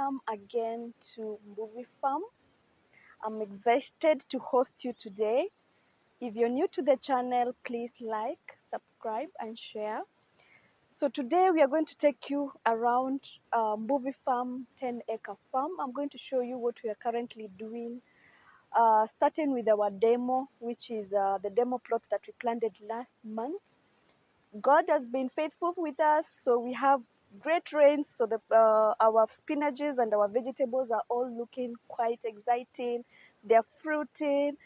welcome again to Movie Farm. I'm excited to host you today. If you're new to the channel, please like, subscribe, and share. So today we are going to take you around Movie Farm, 10-acre farm. I'm going to show you what we are currently doing, starting with our demo, which is the demo plot that we planted last month. God has been faithful with us, so we have great rains. So our spinaches and our vegetables are all looking quite exciting. They're fruiting,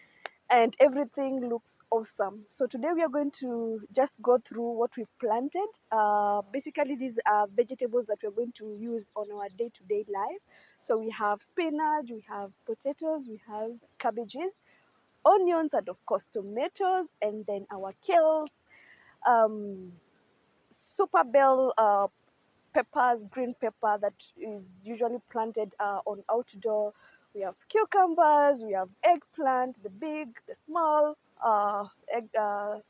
and everything looks awesome. So today we are going to just go through what we've planted. Basically, these are vegetables that we're going to use on our day-to-day life. So we have spinach, we have potatoes, we have cabbages, onions, and of course tomatoes, and then our kales, super bell peppers, green pepper that is usually planted on outdoor. We have cucumbers, we have eggplant, the big, the small eggplants.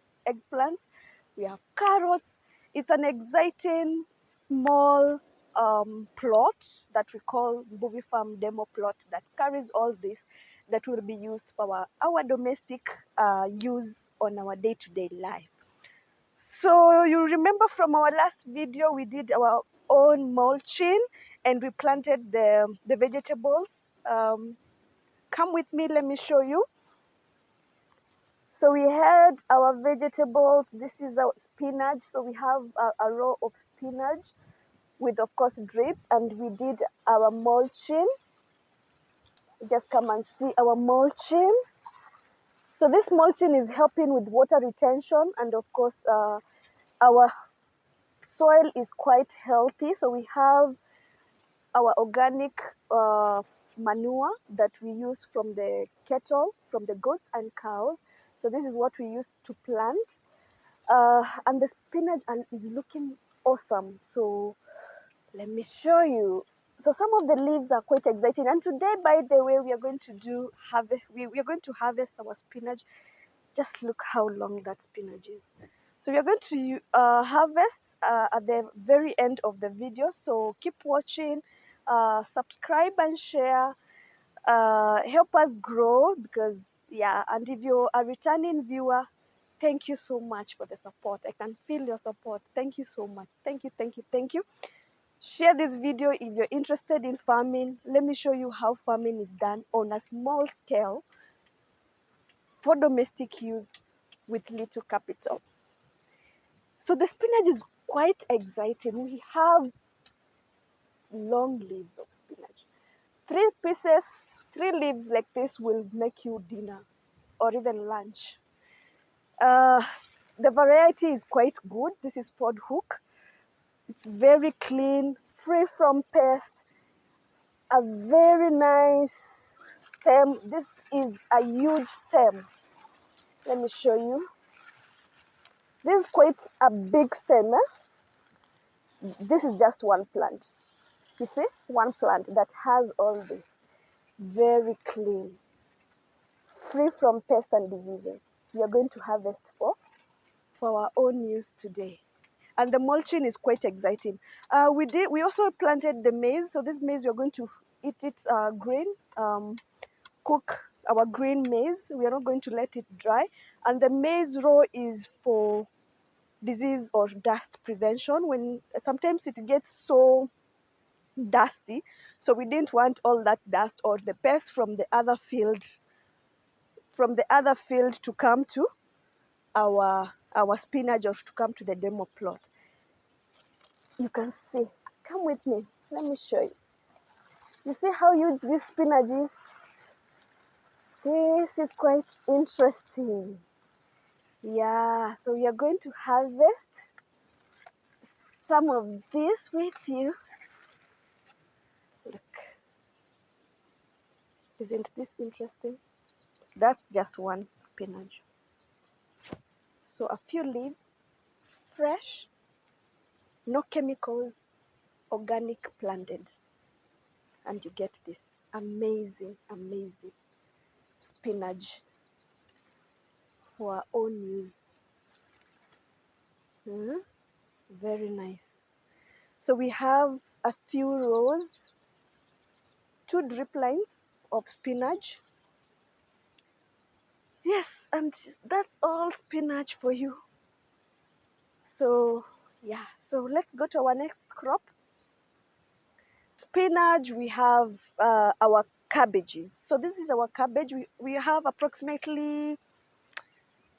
We have carrots. It's an exciting small plot that we call Movie Farm Demo Plot that carries all this that will be used for our domestic use on our day-to-day life. So you remember from our last video, we did our own mulching and we planted the vegetables. Come with me, let me show you. So we had our vegetables. This is our spinach. So we have a row of spinach with, of course, drips, and we did our mulching. Just come and see our mulching. So this mulching is helping with water retention, and of course, our soil is quite healthy. So we have our organic manure that we use from the cattle, from the goats and cows. So this is what we used to plant. And the spinach is looking awesome. So let me show you. So some of the leaves are quite exciting. And today, by the way, we are going to do harvest. We are going to harvest our spinach. Just look how long that spinach is. So we are going to harvest at the very end of the video. So keep watching, subscribe and share. Help us grow, because yeah, and if you're a returning viewer, thank you so much for the support. I can feel your support. Thank you so much. Thank you, thank you, thank you. Share this video if you're interested in farming. Let me show you how farming is done on a small scale for domestic use with little capital. So the spinach is quite exciting. We have long leaves of spinach. 3 pieces, 3 leaves like this will make you dinner or even lunch. The variety is quite good. This is pod hook. It's very clean, free from pests, a very nice stem. This is a huge stem. Let me show you. This is quite a big stem. This is just one plant. You see, one plant that has all this. Very clean, free from pests and diseases. We are going to harvest for our own use today. And the mulching is quite exciting. We also planted the maize. So this maize, we are going to eat it green, cook our green maize. We are not going to let it dry. And the maize row is for disease or dust prevention. When sometimes it gets so dusty, so we didn't want all that dust or the pests from the other field to come to our spinach or to come to the demo plot. You can see. Come with me. Let me show you. You see how huge this spinach is? This is quite interesting. Yeah, so we are going to harvest some of this with you. Look. Isn't this interesting? That's just one spinach. So a few leaves, fresh, no chemicals, organic, planted. And you get this amazing, amazing spinach for our own use. Very nice. So we have a few rows 2 drip lines of spinach. Yes, and that's all spinach for you. So yeah, so let's go to our next crop. Spinach, we have our cabbages. So this is our cabbage. We have approximately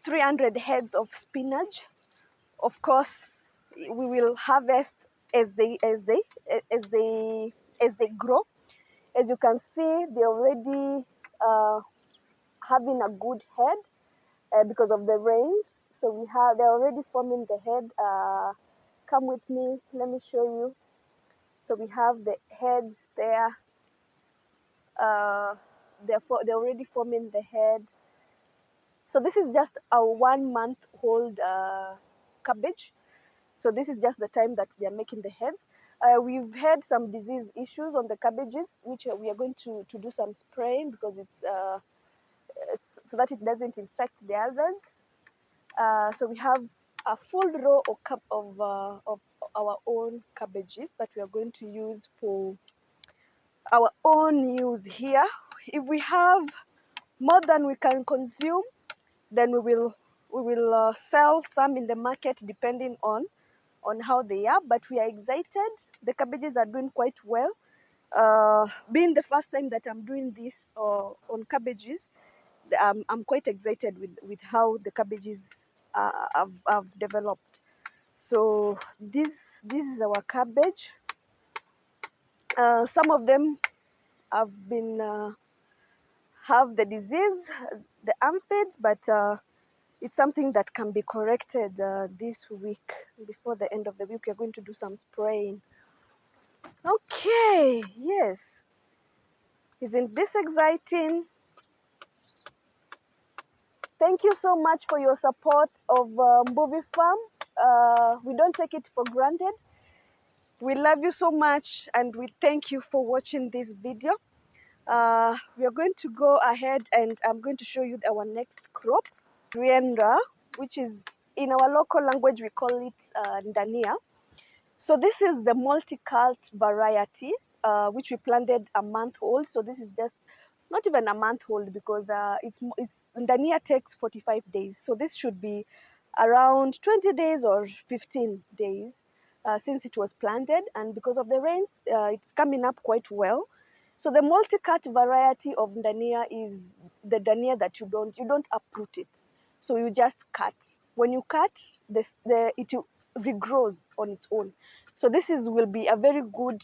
300 heads of spinach. Of course, we will harvest as they grow. As you can see, they're already having a good head because of the rains. So they're already forming the head. Come with me, let me show you. So we have the heads there. They're already forming the head. So this is just a 1 month old cabbage. So this is just the time that they're making the heads. We've had some disease issues on the cabbages, which we are going to do some spraying because it's so that it doesn't infect the others. So we have a full row of our own cabbages that we are going to use for our own use here. If we have more than we can consume, then we will sell some in the market depending on how they are. But we are excited. The cabbages are doing quite well. Being the first time that I'm doing this on cabbages, I'm quite excited with how the cabbages have developed. So this is our cabbage. Some of them have been have the disease, the aphids, but it's something that can be corrected this week. Before the end of the week, we're going to do some spraying. Okay, yes. Isn't this exciting? Thank you so much for your support of Mbuvi Farm. We don't take it for granted. We love you so much and we thank you for watching this video. We are going to go ahead and I'm going to show you our next crop, Riendra, which is in our local language we call it Dania. So this is the multi-cult variety, which we planted a month old. So this is just not even a month old because Dania takes 45 days. So this should be around 20 days or 15 days since it was planted. And because of the rains, it's coming up quite well. So the multi-cut variety of Dania is the Dania that you don't uproot it. So you just cut. When you cut, it regrows on its own. So this will be a very good.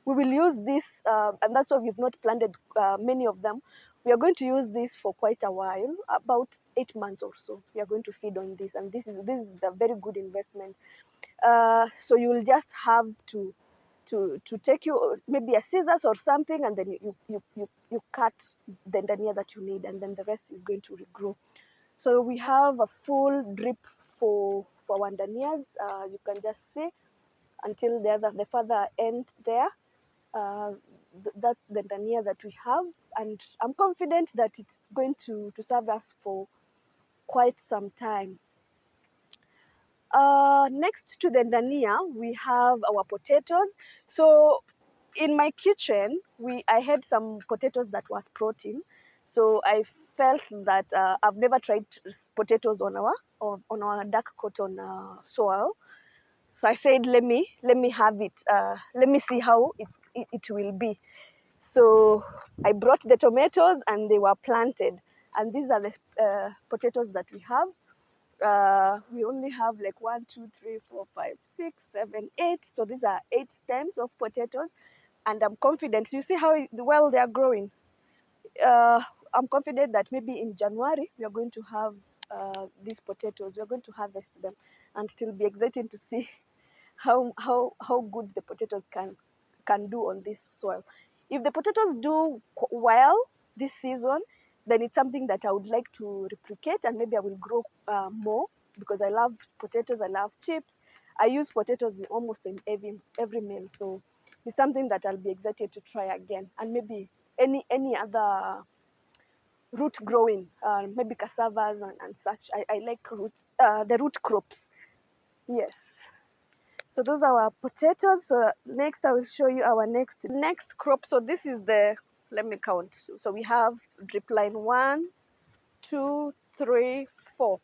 We will use this, and that's why we've not planted many of them. We are going to use this for quite a while, about 8 months or so. We are going to feed on this, and this is a very good investment. So you will just have to take you maybe a scissors or something, and then you cut the Dania that you need, and then the rest is going to regrow. So we have a full drip for our Danias. You can just see until the further end there. That's the Dania that we have, and I'm confident that it's going to serve us for quite some time. Next to the Dania, we have our potatoes. So in my kitchen, I had some potatoes that was protein. So I felt that I've never tried potatoes on our dark cotton soil. So I said, let me have it. Let me see how it will be. So I brought the tomatoes and they were planted. And these are the potatoes that we have. We only have like 1, 2, 3, 4, 5, 6, 7, 8. So these are 8 stems of potatoes. And I'm confident. You see how well they are growing. I'm confident that maybe in January we are going to have these potatoes. We are going to harvest them, and it will be exciting to see how good the potatoes can do on this soil. If the potatoes do well this season, then it's something that I would like to replicate, and maybe I will grow more because I love potatoes. I love chips. I use potatoes almost in every meal, so it's something that I'll be excited to try again, and maybe any other root growing, maybe cassavas and such. I like roots, the root crops. Yes. So those are our potatoes. So next I will show you our next crop. So this is the, let me count. So we have drip line 1, 2, 3, 4.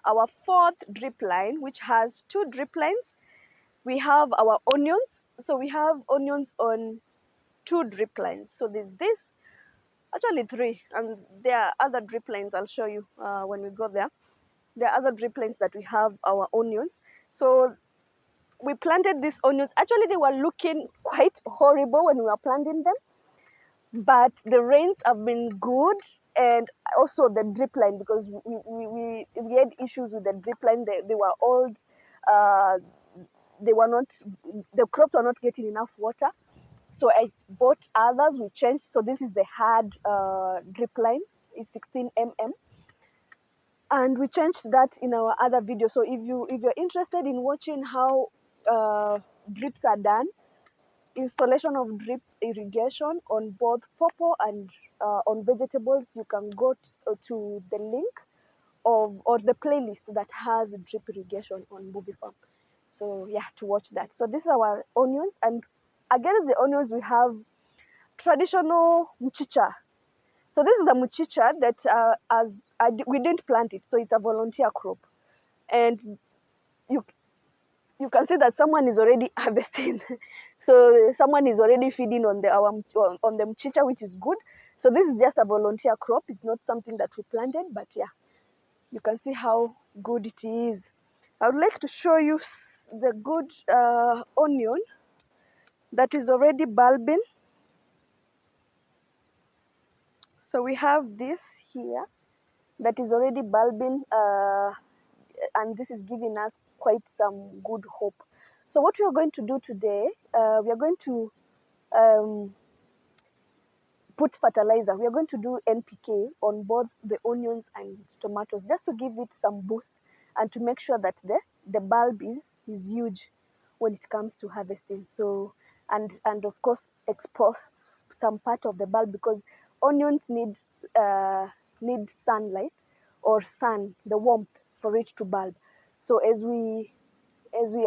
Our fourth drip line, which has 2 drip lines, we have our onions. So we have onions on 2 drip lines. So there's this, actually 3, and there are other drip lines I'll show you when we go there. There are other drip lines that we have our onions. So we planted these onions. Actually, they were looking quite horrible when we were planting them, but the rains have been good, and also the drip line, because we had issues with the drip line. They were old. They were not, the crops were not getting enough water. So I bought others. We changed. So this is the hard drip line. It's 16 mm. And we changed that in our other video. So if you're interested in watching how drips are done, installation of drip irrigation on both pawpaw and on vegetables, you can go to the link or the playlist that has drip irrigation on Movie Farm. So yeah, to watch that. So this is our onions, and against the onions we have traditional mchicha. So this is a mchicha that we didn't plant it, so it's a volunteer crop, and you can see that someone is already harvesting. So someone is already feeding on the mchicha, which is good. So this is just a volunteer crop. It's not something that we planted, but yeah, you can see how good it is. I would like to show you the good onion that is already bulbing. So we have this here that is already bulbing, and this is giving us quite some good hope. So what we are going to do today, we are going to put fertilizer. We are going to do NPK on both the onions and tomatoes, just to give it some boost and to make sure that the bulb is huge when it comes to harvesting. So and of course expose some part of the bulb, because onions need sunlight or sun, the warmth, for it to bulb. So as we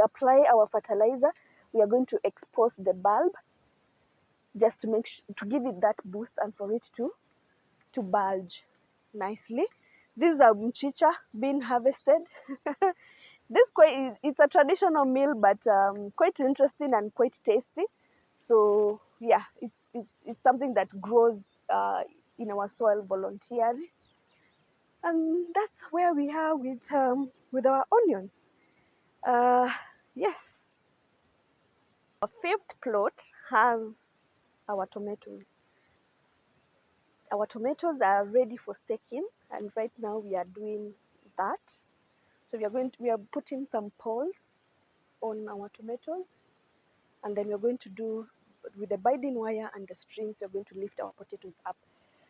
apply our fertilizer, we are going to expose the bulb, just to to give it that boost and for it to bulge nicely. These are mchicha being harvested. It's a traditional meal, but quite interesting and quite tasty. So yeah, it's something that grows in our soil voluntarily, and that's where we are with our onions. Yes, our fifth plot has our tomatoes. Our tomatoes are ready for staking, and right now we are doing that. So we are putting some poles on our tomatoes, and then we're going to do, with the binding wire and the strings, we're going to lift our potatoes up,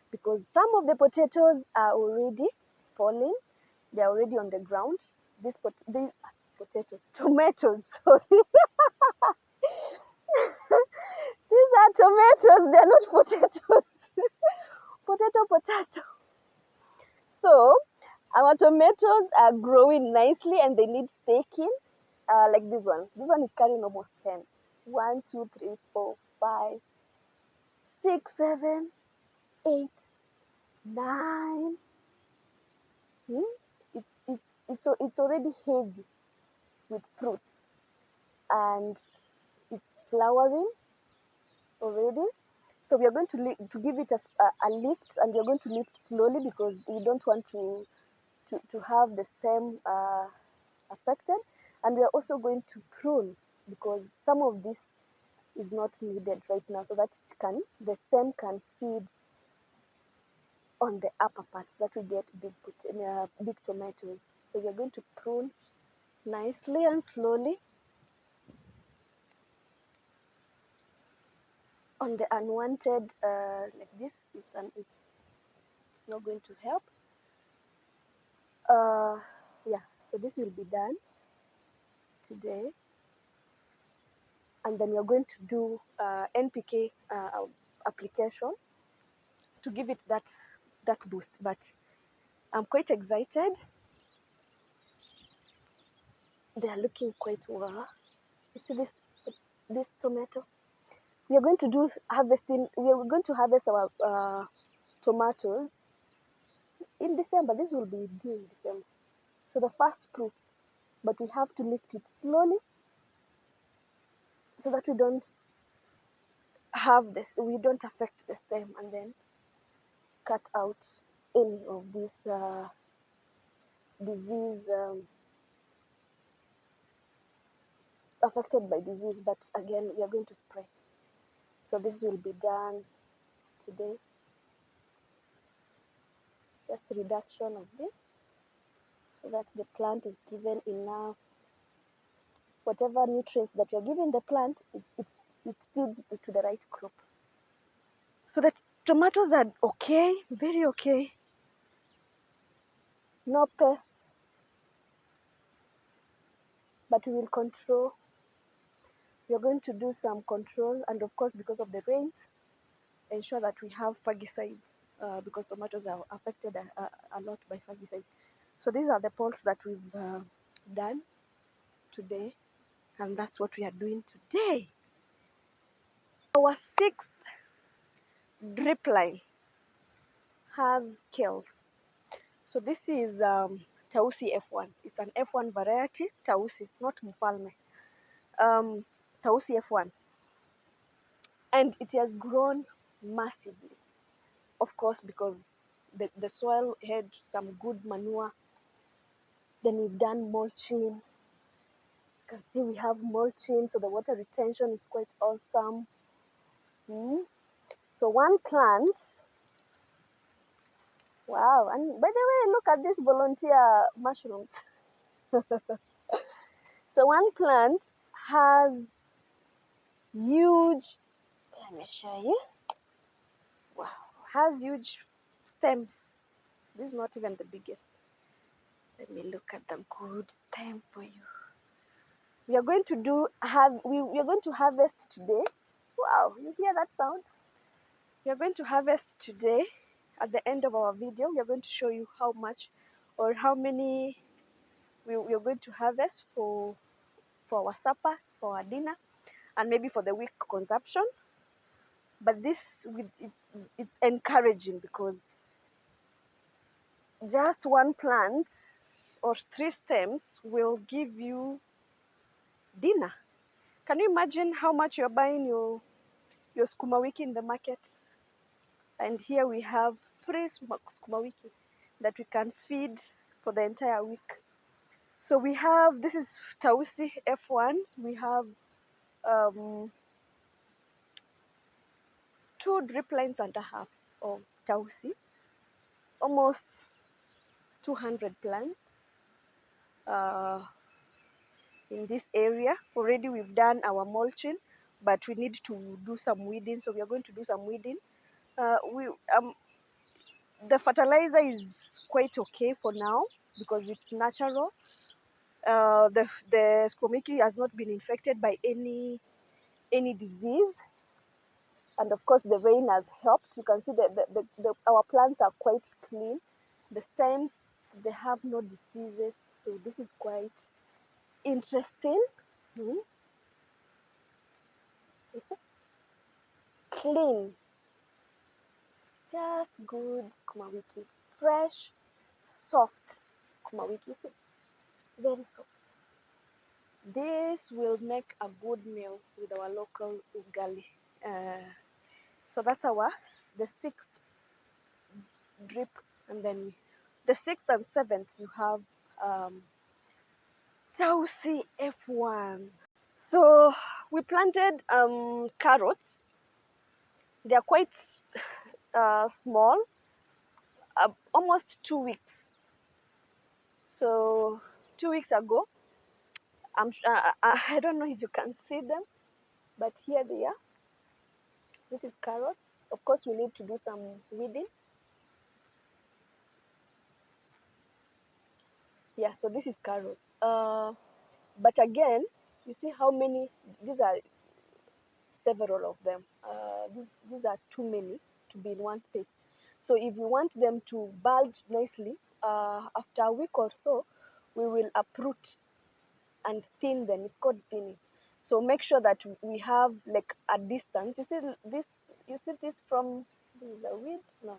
because some of the potatoes are already falling. They're already on the ground. These tomatoes, sorry. These are tomatoes, they're not potatoes. Potato. So our tomatoes are growing nicely and they need staking, like this one. This one is carrying almost 10. 1, 2, 3, 4, 5, 6, 7, 8, 9. It's already heavy with fruits, and it's flowering already. So we are going to give it a lift, and we are going to lift slowly, because we don't want to have the stem affected. And we are also going to prune, because some of this is not needed right now, so that the stem can feed on the upper parts, that we get big tomatoes. So we are going to prune nicely and slowly on the unwanted, like this. It's not going to help. Yeah, so this will be done today, and then we're going to do NPK application to give it that boost. But I'm quite excited. They are looking quite well. You see this tomato? We are going to do harvesting. We are going to harvest our tomatoes in December. This will be due in December. So the first fruits, but we have to lift it slowly so that we don't have this. We don't affect the stem and then cut out any of this disease affected by disease. But again, we are going to spray. So this will be done today. Just reduction of this so that the plant is given enough whatever nutrients that you're giving the plant, it feeds to the right crop. So the tomatoes are okay, very okay. No pests, but we will control. We are going to do some control, and of course, because of the rains, ensure that we have fungicides because tomatoes are affected a lot by fungicides. So these are the poles that we've done today, and that's what we are doing today. Our 6th drip line has Kales. So this is Tausi F1. It's an F1 variety, Tausi, not Mfalme. Tausi F1. And it has grown massively. Of course, because the soil had some good manure. Then we've done mulching. You can see we have mulching, so the water retention is quite awesome. So one plant, wow, and by the way, look at these volunteer mushrooms. So one plant has huge, let me show you. Wow, has huge stems. This is not even the biggest. Let me look at the good stem for you. We are going to we are going to harvest today. Wow, you hear that sound? We are going to harvest today. At the end of our video, we are going to show you how much or how many we are going to harvest for our supper, for our dinner, and maybe for the week consumption. But this it's encouraging because just one plant or 3 stems will give you dinner. Can you imagine how much you're buying your sukuma wiki in the market? And here we have 3 sukuma wiki that we can feed for the entire week. So we have, this is Tausi F1. We have 2 drip lines and a half of Tausi, almost 200 plants in this area. Already we've done our mulching, but we need to do some weeding, so we are going to do some weeding. The fertilizer is quite okay for now because it's natural. The squamiki has not been infected by any disease, and of course the rain has helped. You can see that our plants are quite clean. The stems, they have no diseases, so this is quite interesting. You see? Clean, just good sukuma wiki, fresh, soft sukuma wiki. You see, very soft. This will make a good meal with our local ugali. So that's the 6th drip, and then the 6th and 7th you have Tausi F1. So we planted carrots. They are quite small, almost 2 weeks. So 2 weeks ago, I don't know if you can see them, but here they are. This is carrots. Of course, we need to do some weeding. Yeah, so this is carrots. But again, you see how many, these are several of them. These are too many to be in one space. So if you want them to bulge nicely, after a week or so, we will uproot and thin them. It's called thinning. So make sure that we have like a distance. You see this from, this is a weed? No,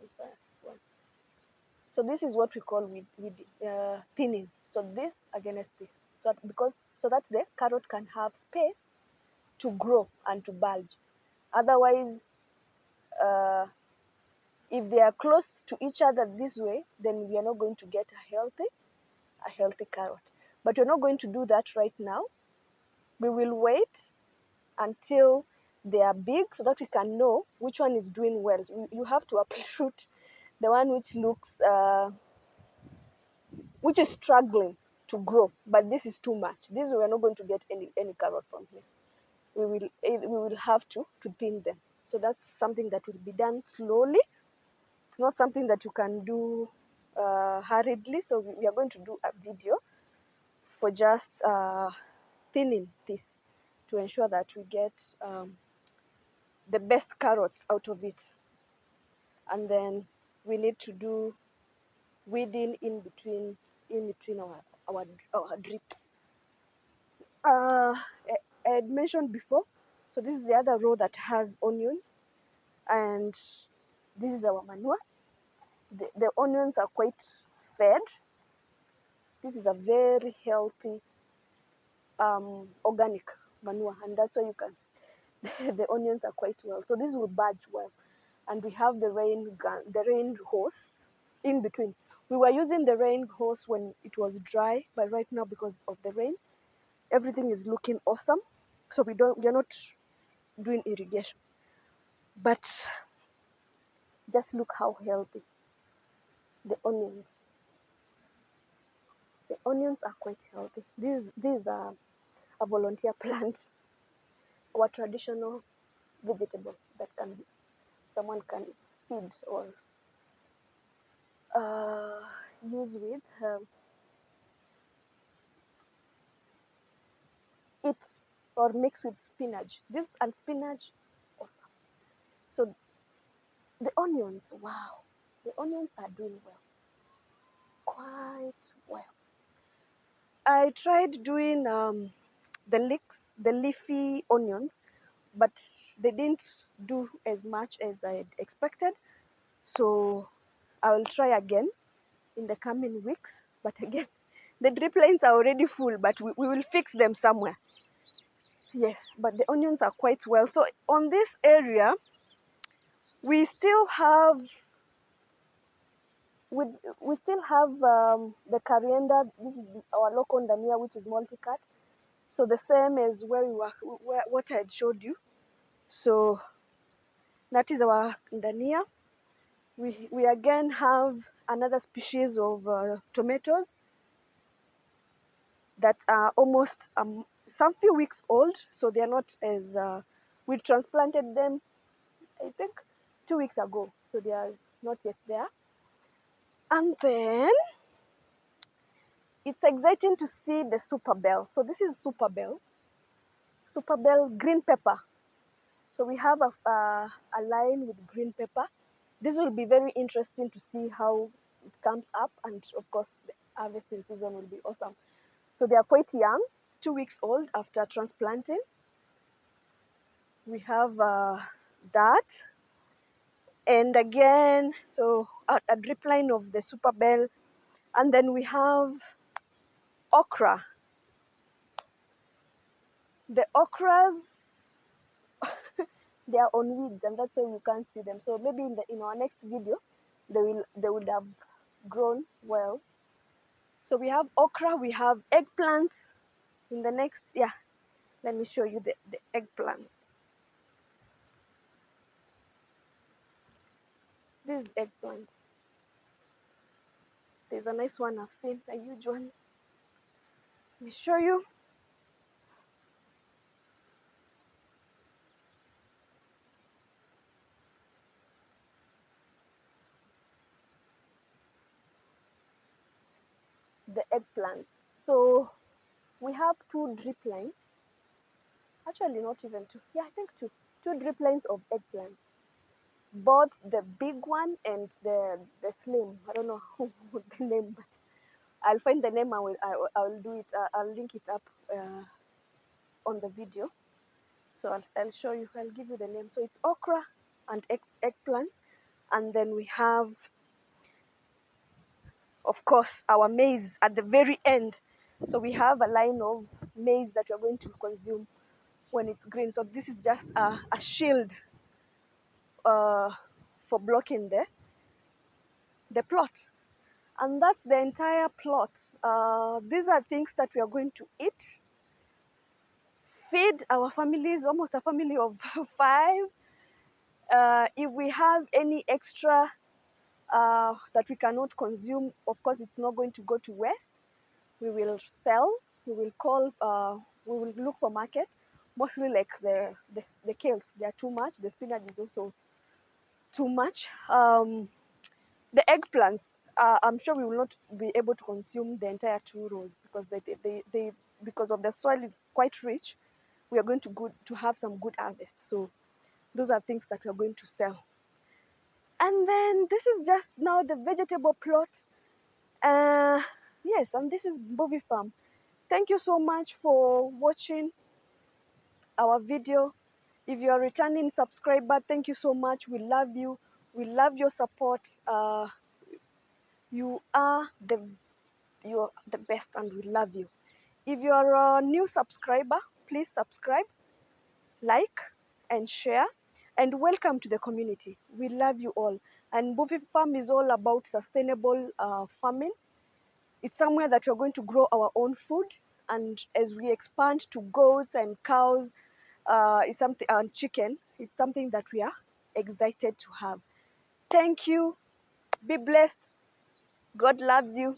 it's one. So this is what we call thinning. So this against this. So that the carrot can have space to grow and to bulge. Otherwise, if they are close to each other this way, then we are not going to get a healthy carrot. But we're not going to do that right now. We will wait until they are big so that we can know which one is doing well. You have to uproot the one which is struggling to grow, but this is too much. This we are not going to get any carrot from here. We will have to thin them. So that's something that will be done slowly. It's not something that you can do hurriedly. So we are going to do a video for just thinning this to ensure that we get the best carrots out of it. And then we need to do weeding in between our drips. I had mentioned before, so this is the other row that has onions, and this is our manure. The onions are quite fed. This is a very healthy organic manure, and that's why you can see the onions are quite well. So this will budge well, and we have the rain hose in between. We were using the rain hose when it was dry, but right now because of the rain, everything is looking awesome. So we're not doing irrigation, but just look how healthy the onions. The onions are quite healthy. These are a volunteer plant, our traditional vegetable that someone can feed or use with it, or mix with spinach. This and spinach, awesome. So the onions, wow, the onions are doing well, quite well. I tried doing the leafy onions, but they didn't do as much as I had expected. So I will try again in the coming weeks. But again, the drip lines are already full, but we will fix them somewhere. Yes, but the onions are quite well. So on this area, we still have the coriander. This is our local Dania, which is multi-cut. So the same as what I had showed you. So that is our Dania. We again have another species of tomatoes that are almost some few weeks old. So they are not as we transplanted them, I think, 2 weeks ago. So they are not yet there. And then it's exciting to see the super bell. So this is super bell green pepper. So we have a line with green pepper. This will be very interesting to see how it comes up, and of course the harvesting season will be awesome. So they are quite young, 2 weeks old after transplanting. We have that, and again, so a drip line of the super bell, and then we have okra. The okras, they are on weeds, and that's why you can't see them. So maybe in our next video, they will have grown well. So we have okra, we have eggplants. In the next, let me show you the eggplants. This is eggplant. There's a nice one I've seen, a huge one. Let me show you. The eggplants. So we have 2 drip lines. Actually, not even 2. Yeah, I think 2. 2 drip lines of eggplant. Both the big one and the slim. I don't know the name, but I'll find the name. I will do it. I'll link it up on the video. So I'll show you, I'll give you the name. So it's okra and eggplants. And then we have, of course, our maize at the very end. So we have a line of maize that we're going to consume when it's green. So this is just a shield for blocking the plot. And that's the entire plot. These are things that we are going to eat, feed our families, almost a family of 5. If we have any extra that we cannot consume, of course, it's not going to go to waste. We will sell. We will call. We will look for market. Mostly like the kales, they are too much. The spinach is also too much. The eggplants, I'm sure we will not be able to consume the entire 2 rows because they because of the soil is quite rich. We are going to have some good harvest. So those are things that we are going to sell. And then this is just now the vegetable plot. Yes, and this is Bovie Farm. Thank you so much for watching our video. If you are a returning subscriber, thank you so much. We love you. We love your support. You are the best, and we love you. If you are a new subscriber, please subscribe, like, and share. And welcome to the community. We love you all. And Bovie Farm is all about sustainable farming. It's somewhere that we're going to grow our own food. And as we expand to goats and cows, it's something, and chicken, it's something that we are excited to have. Thank you. Be blessed. God loves you.